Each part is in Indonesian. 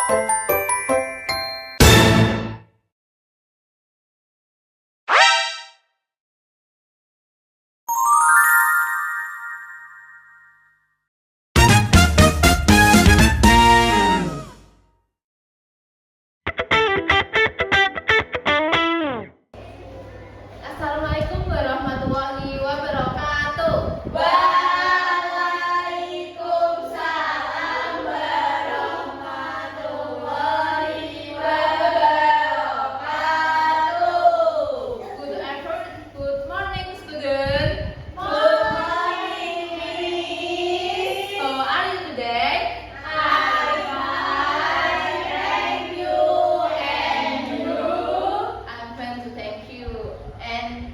Assalamualaikum warahmatullahi wabarakatuh. Waalaikumsalam warahmatullahi wabarakatuh. Good morning, student. Good morning, Miss. How are you today? I'm fine, thank you. And you? I'm fine to thank you. And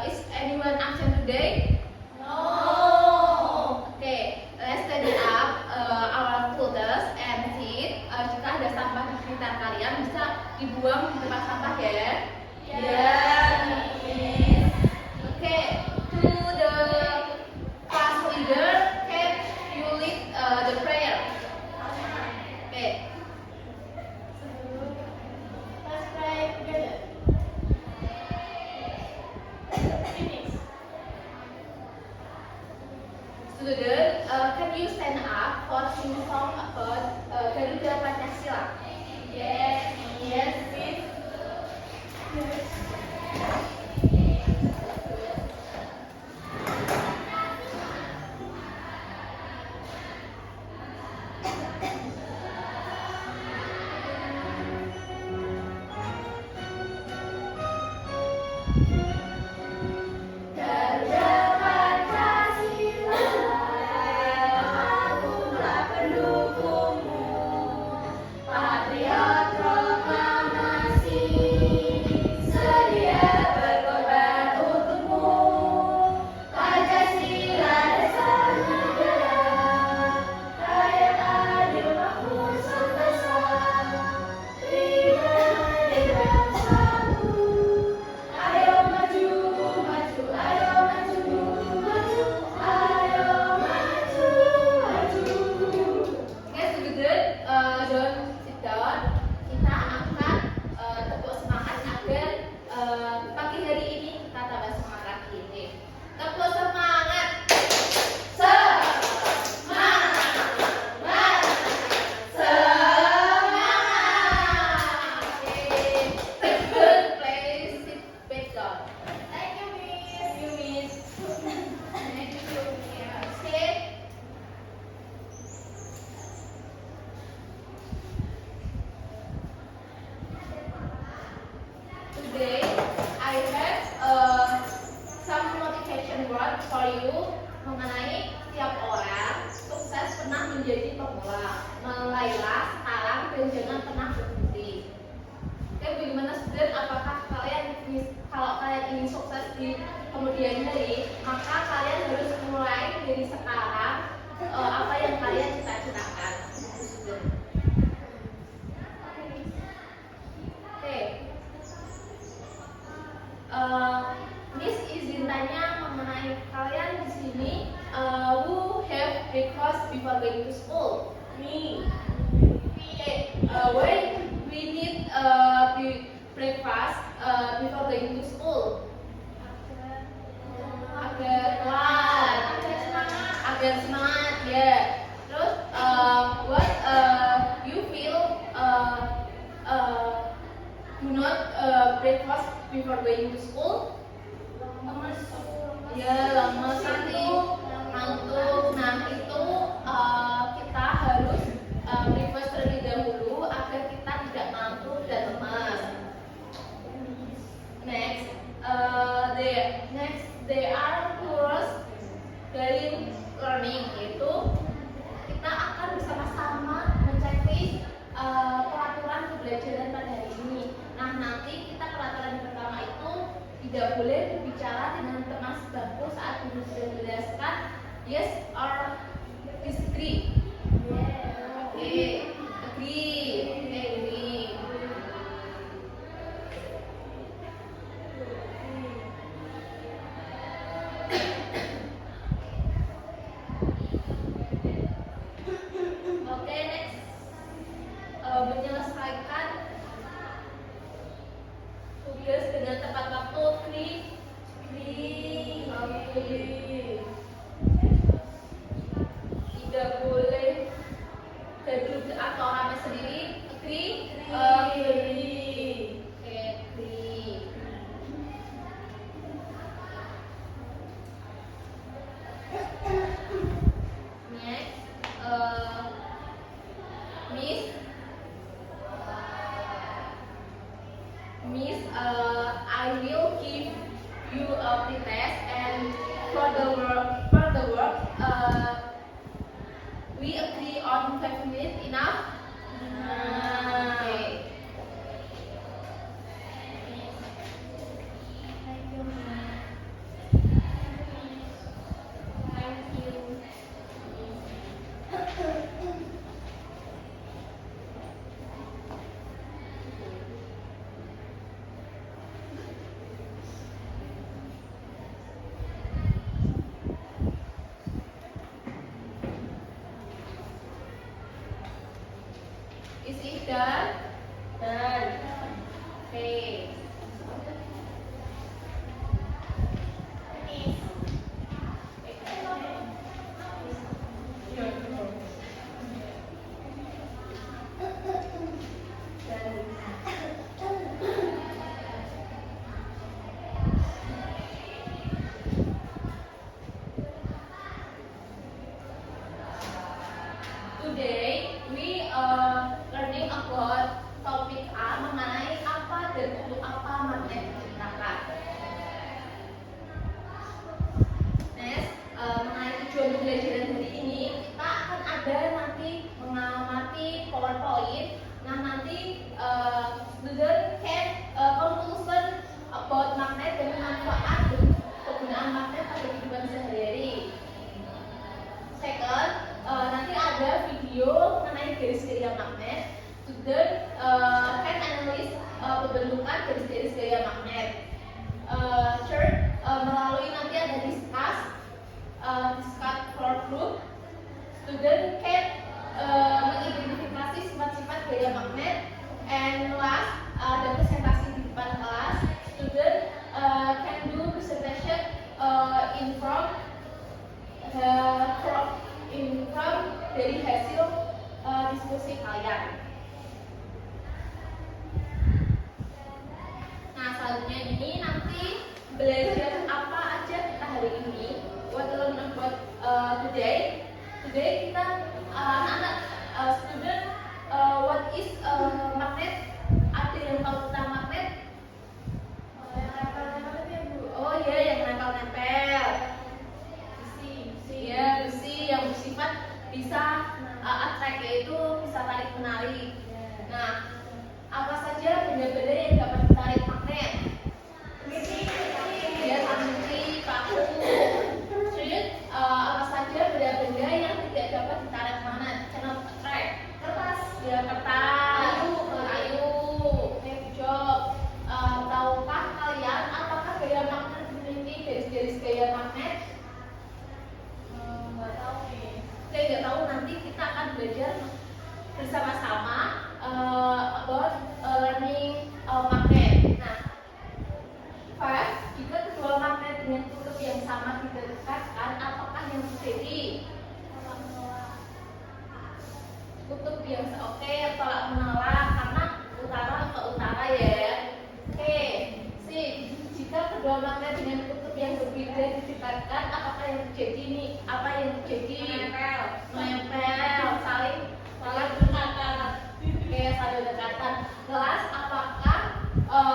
is anyone absent today? No. Okay, let's study up our folders and see. Jika ada sampah di sekitar kalian bisa dibuang di tempat sampah ya. Yeah, Miss. Okay, to the class leader, can you lead the prayer? Okay. Let's pray together. Student, can you stand up for sing song about Garuda Pancasila? Yes, yes, Miss. Garuda Pancasila, akulah pendukungmu, patriot proklamasi, sedia berkorban untukmu. Pancasila dasar negara, rakyat adil makmur sentosa, berikan bangsamu. Ayo maju, maju, ayo maju, maju, ayo maju, maju. Okay, student, don't sit down. Kita akan tepuk semangat agar pagi hari ini kita tambah semangat lagi. Tepuk semangat. Semangat, semangat. Okay, student, please sit back down. Thank you, Miss. You, Miss. Thank you. Sit. Today I have some motivation word for you mengenai tiap orang sukses pernah menjadi pemula. Mulailah sekarang dan jangan pernah berhenti. Oke, bagaimana student? Apakah kalau kalian ingin sukses di kemudian hari, maka kalian harus mulai dari sekarang apa yang kalian cita-citakan. Student. Oke. Miss izin tanya mengenai kalian di sini, who have breakfast before going to school? Me. Okay, why we need breakfast before going to school? Agar semangat, ya. Terus what you feel do not breakfast before going to school? Ya, lemes nanti, ngantuk. Nah, itu kita harus breakfast terlebih dahulu agar kita tidak ngantuk dan lemas. Next, they are tools dari learning, yaitu kita akan bersama-sama menceklis peraturan pembelajaran pada hari ini. Nah, nanti kita peraturan pertama itu tidak boleh berbicara dengan teman sebangku saat guru sudah menjelaskan yes or disagree. Oke, agree. selesaikan tugas dengan tepat waktu. Klik. Oke. Tidak boleh duduk atau rame sendiri. Agree? Agree. Oke, agree. Next, Miss, I will give you a pretest, and for the work, we agree on 5 minutes enough. Okay. Is it done? Done. Okay. Today we learning about topik A mengenai apa dan untuk apa magnet digunakan. Next, mengenai tujuan pembelajaran hari ini, kita akan ada nanti mengamati PowerPoint. Nah, nanti student can conclusion about magnet dan manfaat dan penggunaan magnet pada kehidupan sehari-hari. Second, nanti ada video mengenai garis gaya magnet. Student can analyze pembentukan garis gaya magnet. Third, melalui nanti ada discuss for group. Student can mengidentifikasi sifat-sifat gaya magnet. And last, ada presentasi di depan kelas. Student can do presentation in front dari hasil diskusi kalian. Nah, selanjutnya ini nanti belajar apa aja kita hari ini. What to learn about today. Today kita anak-anak student what is magnet? Ada yang tahu tentang magnet? Oh iya, yang nempel-nempel. Ya, besi yang bersifat bisa attract, yaitu bisa tarik menarik. Nah, apa saja benda-benda yang dapat ditarik magnet? Ya, saksi, paku. Terus apa saja benda-benda yang tidak dapat ditarik magnet? Cannot attract. Kertas, ya kertas. Kayu. Good job. Tahukah kalian apakah gaya magnet memiliki garis-garis gaya magnet? Saya nggak tahu, nanti kita akan belajar bersama-sama about learning magnet. Nah, first, jika kedua magnet dengan kutub yang sama didekatkan, apakah yang terjadi? Kutub yang oke, tolak menolak karena utara ke utara ya. Oke, sip. Jika kedua magnet dengan kutub yang berbeda didekatkan, apakah yang terjadi nih? Apa yang terjadi? Menempel, saling berdekatan. Oke, saling berdekatan. Kelas, apakah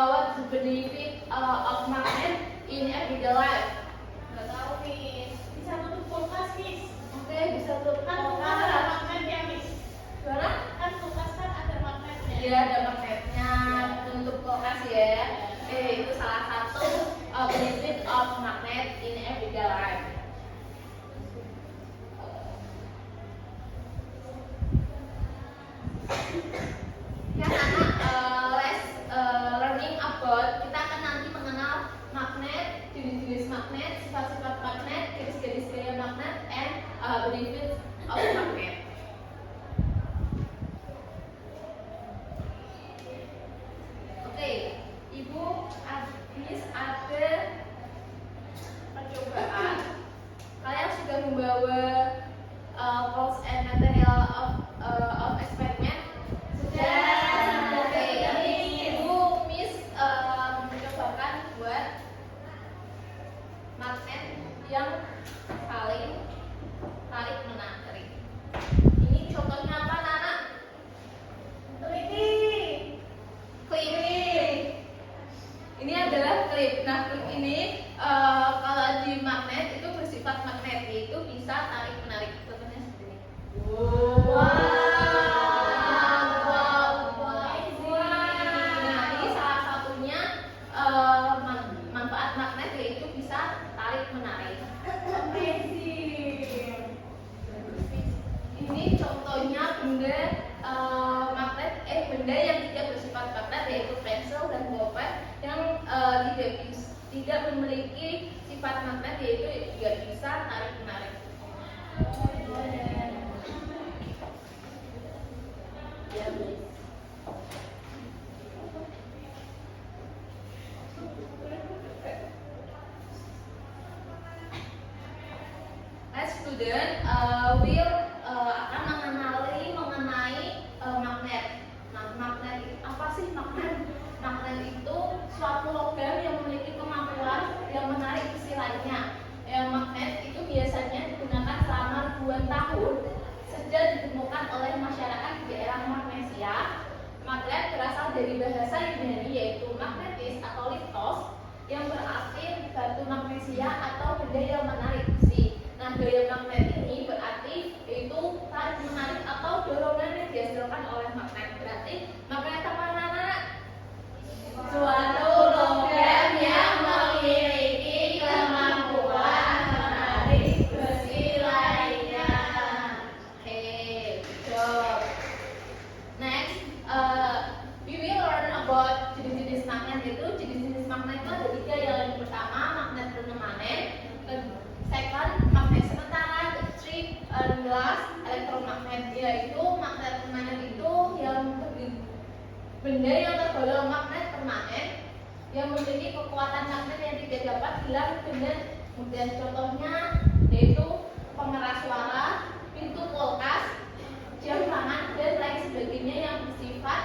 what's the benefit of magnet in everyday life? Nggak tahu nih. Bisa tutup kulkas nih. Oke, bisa tutup Kan kulkas ada magnetnya nih. Gimana? Kan kulkas kan ada magnetnya. Iya, ada magnetnya untuk kulkas ya. Itu salah satu benefit of magnet in everyday life. Ya, anak learning about, kita akan nanti mengenal magnet, jenis-jenis magnet, sifat-sifat magnet, garis-garis gaya magnet, and benefits of magnet. Miss ada percobaan. Kalian sudah membawa tools and material of experiment? Sudah. Oke, Ibu Miss mencobakan buat magnet yang paling tarik menarik. Ini contohnya apa, anak-anak? Klip. Ini adalah klip. Nah, klip ini kalau di magnet itu bersifat magnet, yaitu bisa tarik menarik. Contohnya seperti ini. Nah, ini salah satunya manfaat magnet, yaitu bisa tarik menarik. Ini contohnya benda benda yang tidak bersifat magnet, yaitu pensil dan bolpen yang tidak memiliki sifat magnet, yaitu juga bisa tarik menarik. As student will akan mengenai magnet. Nah, magnet itu apa sih magnet? Magnet itu suatu logam yang memiliki kemampuan yang menarik sisi lainnya. Magnet itu biasanya digunakan selama ribuan tahun sejak ditemukan oleh masyarakat di daerah Magnesia. Magnet berasal dari bahasa Yunani, yaitu magnetis atau lithos, yang berarti batu magnesia atau benda yang menarik besi. Nah, gaya magnet ini berarti yaitu tarik menarik atau dorongan yang dihasilkan oleh magnet. Berarti magnet apa, anak-anak? Suatu logam yang memiliki kemampuan menarik besi lainnya. Oke, good job. Next, we will learn about jenis-jenis magnet itu. Jenis-jenis magnet itu ada 3. Yang pertama, magnet permanen. Second, magnet sementara. Third, glass elektromagnet, yaitu magnet permanen itu yang benda yang tergolong magnet permanen yang memiliki kekuatan magnet yang tidak dapat hilang benda. Kemudian contohnya yaitu pengeras suara, pintu kulkas, jam tangan, dan lain sebagainya yang bersifat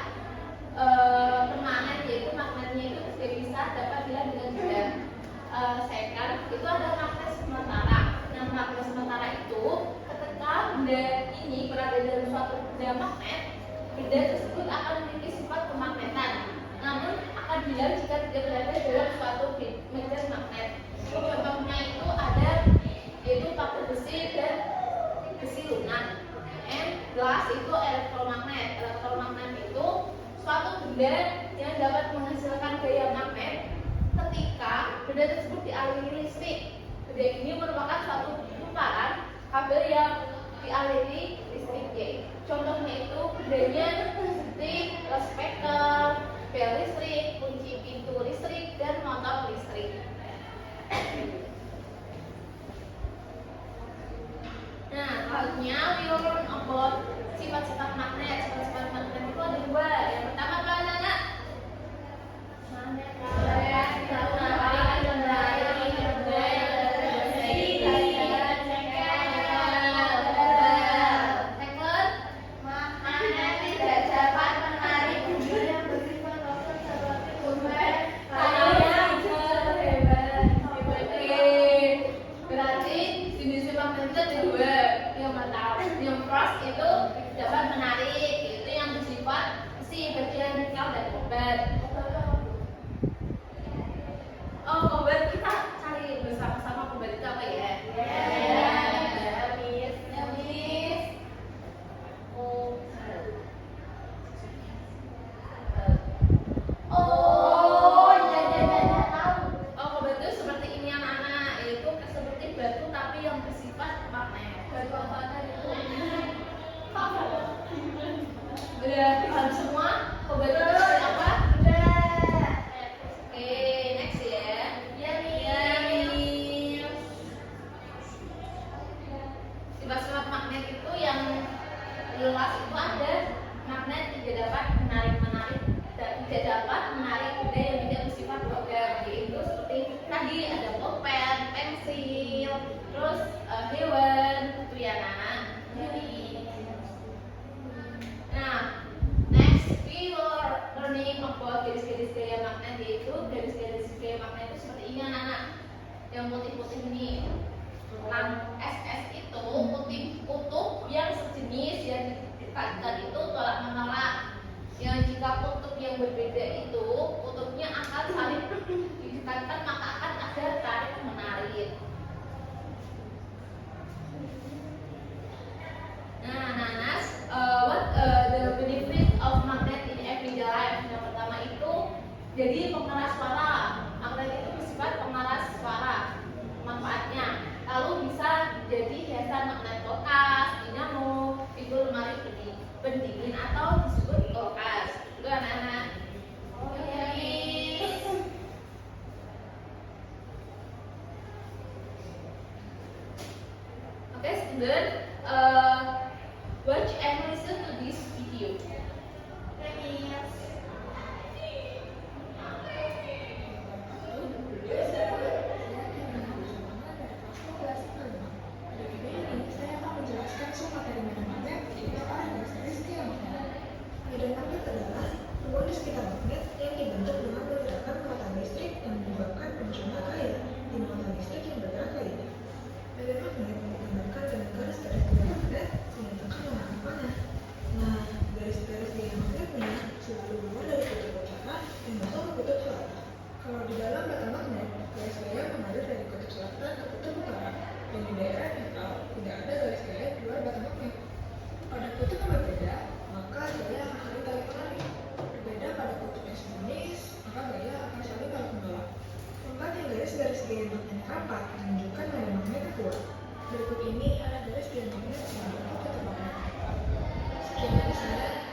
permanen, yaitu magnetnya itu tidak bisa dapat hilang dengan mudah. Second, itu ada magnet sementara. Nah, magnet sementara itu ketika benda ini berada dalam suatu benda magnet, benda tersebut akan memiliki sifat kemagnetan, namun akan hilang jika tidak berada dalam suatu medan magnet. Contohnya itu ada yaitu paku besi dan besi lunak. And glass itu elektromagnet. Elektromagnet itu suatu benda yang dapat menghasilkan gaya magnet ketika benda tersebut dialiri listrik. Benda ini merupakan suatu pumparan kabel yang dialiri listrik. Contohnya itu bendanya seperti speaker, bel listrik, kunci pintu listrik, dan motor listrik. Nah, selanjutnya we will learn about sifat-sifat magnet. Sifat-sifat magnet itu ada 2. Yang pertama apa, anak-anak? Itu dapat menarik, itu yang bersifat besi, bagian nikel dan kobar. Oh, kobar kita cari bersama-sama. Kobar itu apa ya? Kobar itu seperti ini, anak-anak, yaitu seperti batu tapi yang bersifat magnet. Batu apa tadi? Udah semua? Kobar itu seperti apa? Udah. Oke, next ya. Sifat-sifat magnet itu yang luas itu ada magnet tidak dapat menarik dan tidak dapat menarik benda yang tidak bersifat logam, yaitu yang berbeda itu kutubnya akan saling didekatkan, maka akan ada tarik menarik. Nah, Nanas, what the benefit of magnet in everyday life? Yang pertama itu jadi pengeras suara. Magnet itu bersifat pengeras suara. Manfaatnya, lalu bisa jadi hiasan magnet kulkas, dinamo, pintu lemari pendingin atau disebut kulkas. Itu anak-anak. Okay, student, watch and listen to this video. Medan magnet adalah ruang di sekitar magnet yang dibentuk dengan pergerakan muatan listrik yang menyebabkan pencurah cair di muatan listrik yang bergerak lainnya. Medan magnet digambarkan dengan garis-garis gaya magnet yang tekan warna panah. Nah, garis-garis gaya magnetnya selalu keluar dari kutub utara dan masuk ke kutub selatan. Kalau di dalam bata magnet, garis gaya mengalir dari kutub selatan ke kutub utara, dan di daerah netral tidak ada garis gaya di luar bata magnet. Pada kutub yang berbeda, maka gaya akan saling tarik menarik. Berbeda pada kutub yang sejenis, maka gaya akan saling tarik menolak. Tempatnya garis-garis gaya magnet rapat menunjukkan medan magnet yang kuat. Berikut ini ada garis gaya magnet yang berbentuk kutub magnet. Sekian dari saya.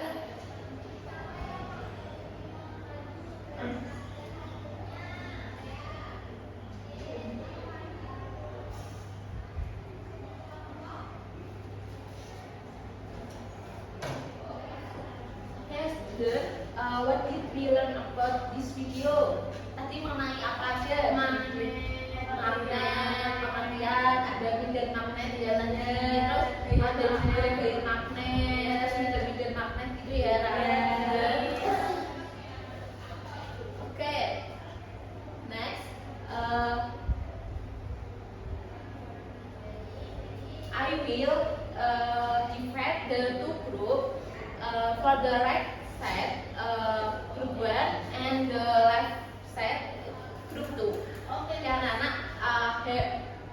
What did we learn about this video? Tadi mengenai apa aja? Magnet, pengertian, ada medan magnet di dalamnya, terus ada juga gaya magnet, medan magnet gitu ya, Oke, next, I will divide the two group for the right side group 1 and the left side group 2. Oke, anak-anak,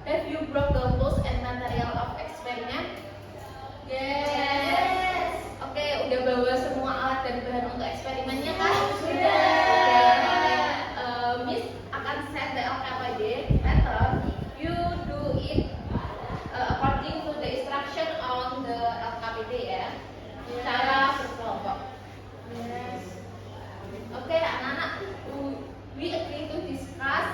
have you brought the tools and material of experiment? Yes. Oke, udah bawa semua alat dan bahan untuk eksperimennya kan? Sudah. Miss akan set the LKPD pattern. You do it according to the instruction on the LKPD ya. Cara berkelompok. Oke, anak-anak, we agree to discuss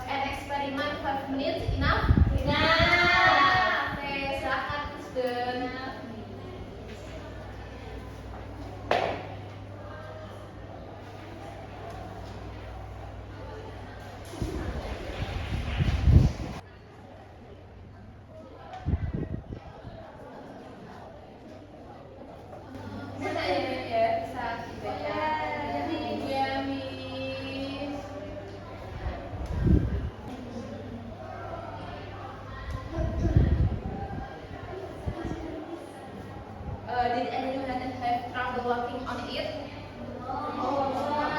an experiment 5 minutes enough? Enough. Oke, silakan student. Bisa ya, bisa dibaca. Ya, Miss. Did anyone have trouble working on it?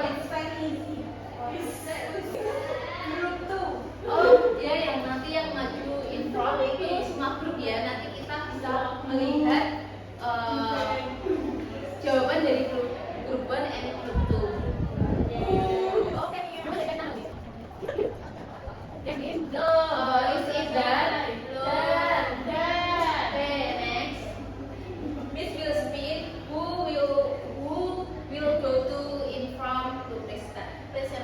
It's very easy. Group 2. Oh, ya yang nanti yang maju in front itu semua grup ya. Nanti kita bisa melihat jawaban dari grup 1 and grup 2. Oke, is it done? Okay, next. Miss will speak. Who will go to in front to presentation?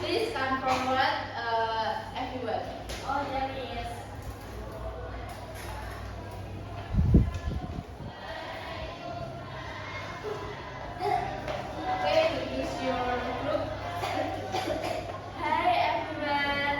Please come forward, everyone. Oh, there is. Okay, this is your group. Hi everyone.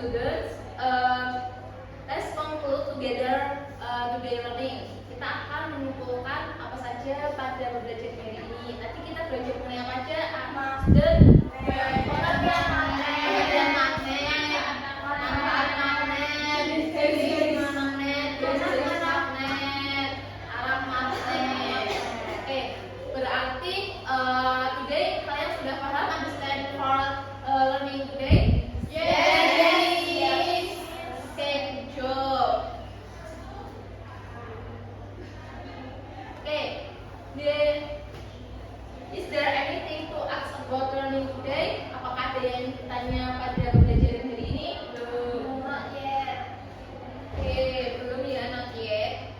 students, let's conclude together today learning. Kita akan mengumpulkan apa saja pada belajar hari ini. Nanti kita belajar mengenai apa aja? Student, pengertian magnet, manfaat magnet, jenis magnet, arah magnet. Oke, berarti today kalian sudah paham understand for learning today? Yes. Okay, good job. Okay, is there anything to ask about learning today? Apakah ada yang bertanya pada pembelajaran hari ini? Belum. Not yet. Okay, belum ya, not yet.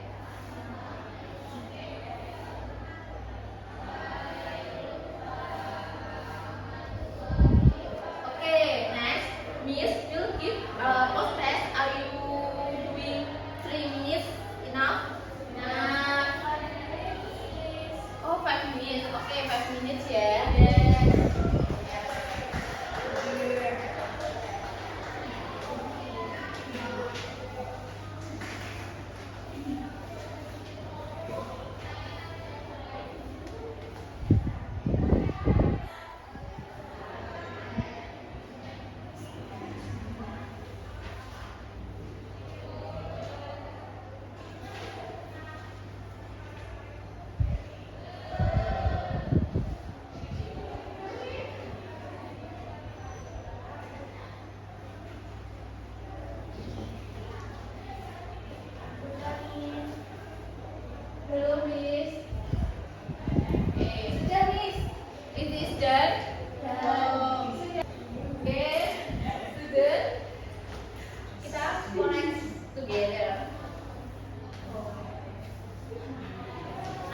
Okay, next, Miss will give post test. Are you doing 3 minutes enough? Oh, 5 minutes. Okay, 5 minutes ya. Belum, Miss. Okay, sudah, Miss. It is done. Okay, student. Kita connect together.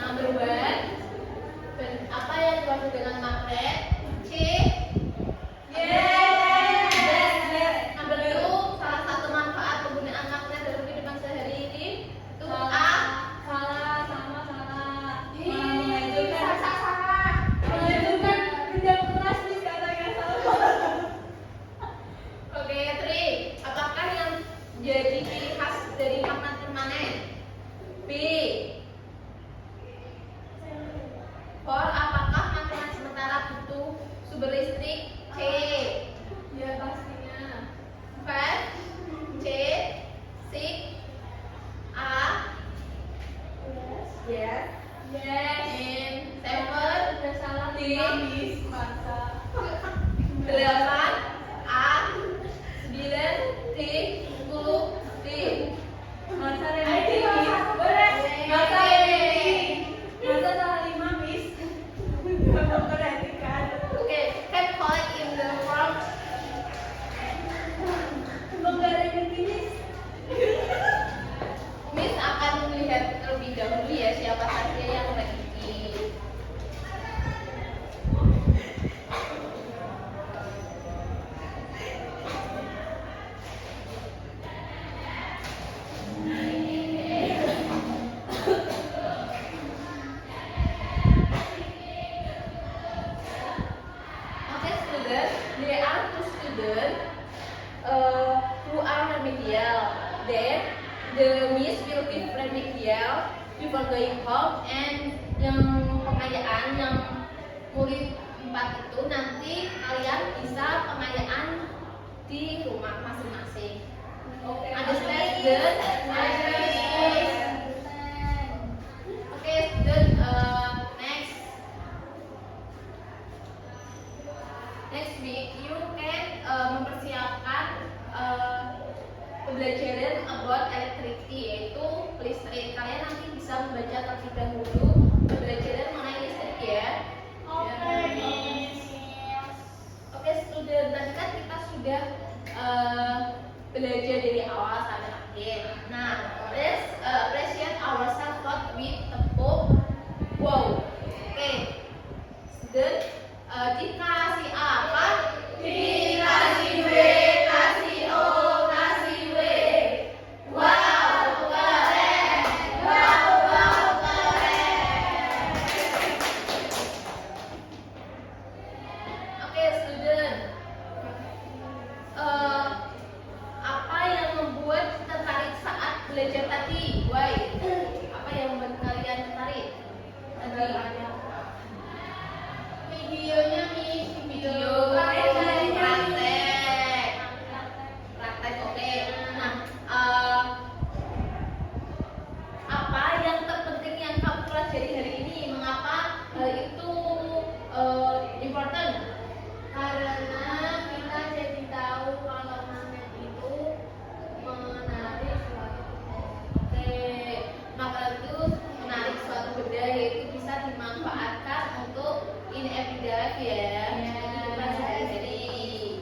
Number 1. Apa yang dimaksud dengan magnet? C. Yes. Number 2. Salah satu manfaat penggunaan magnet dalam kehidupan sehari-hari itu A. Oke, 3. Apakah yang jadi ciri khas dari magnet permanen? B. 4. Apakah magnet sementara butuh sumber listrik? C. Ya pastinya. 5. C. 6. A. Yes. Yes. And 7. Udah salah D. Miss masa. 8. A. 9. D. 10. D. Masa Ayo, boleh. Masa Oke. Masa salah 5 Miss. Memperhatikan. Oke, can collect in the form. Emang gak ada yang Miss. Miss akan melihat terlebih dahulu ya siapa saja yang mengikuti. Okay, students, there are 2 students who are remedial. Then the Miss will give remedial before going home, and yang pengayaan yang murid 4 itu nanti kalian bisa pengayaan di rumah masing-masing. Oke. Understand, student? Okay, student. Next. Next week, you can mempersiapkan pembelajaran about electricity, yaitu listrik. Kalian nanti bisa membaca terlebih dahulu pembelajaran mengenai listrik ya. Oke. Oke, student. Tadi kan kita sudah belajar dari awal sampai akhir. Nah, belajar tadi? Why? Apa yang membuat kalian tertarik? Tadi Videonya Miss, video praktek, oke. Nah, apa yang terpenting yang kamu pelajari hari ini? Mengapa hal itu important? karena kita jadi tahu kalau magnet itu menarik suatu Oke, maka itu menarik suatu benda yaitu bisa dimanfaatkan untuk in everyday life ya. Kehidupan sehari-hari.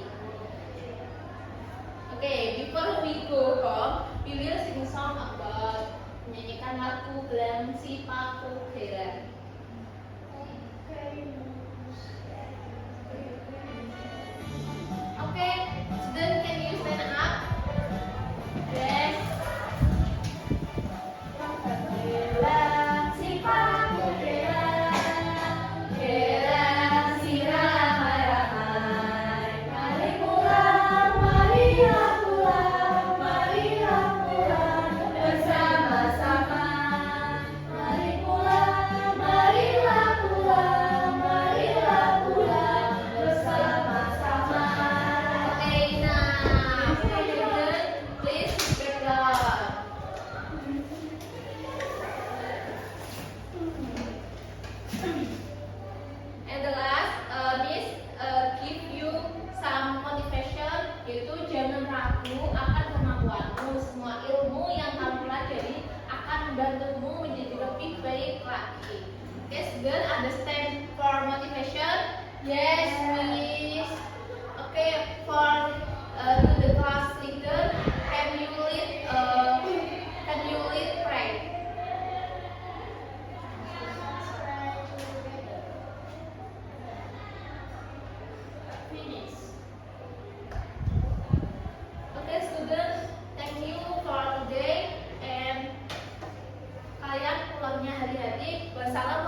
Oke, before we go home, we will sing song about menyanyikan lagu Belang Si Paku Kera. Oke, student, can you stand up? Yes. Belang si paku kera, kera si ramai-ramai. Mari pulang, marilah pulang, marilah pulang bersama-sama. Mari pulang, marilah pulang, marilah pulang bersama-sama. Okay, now, student, please sit down. And the last, Miss give you some motivation, yaitu jangan ragu akan kemampuanmu. Semua ilmu yang kamu pelajari akan membantumu menjadi lebih baik lagi. Okay, student, understand for motivation? Yes, Miss. Okay, for to the class leader, can you lead pray? Finish. Okay, students, thank you for today and kalian pulangnya hari-hari. Wassalam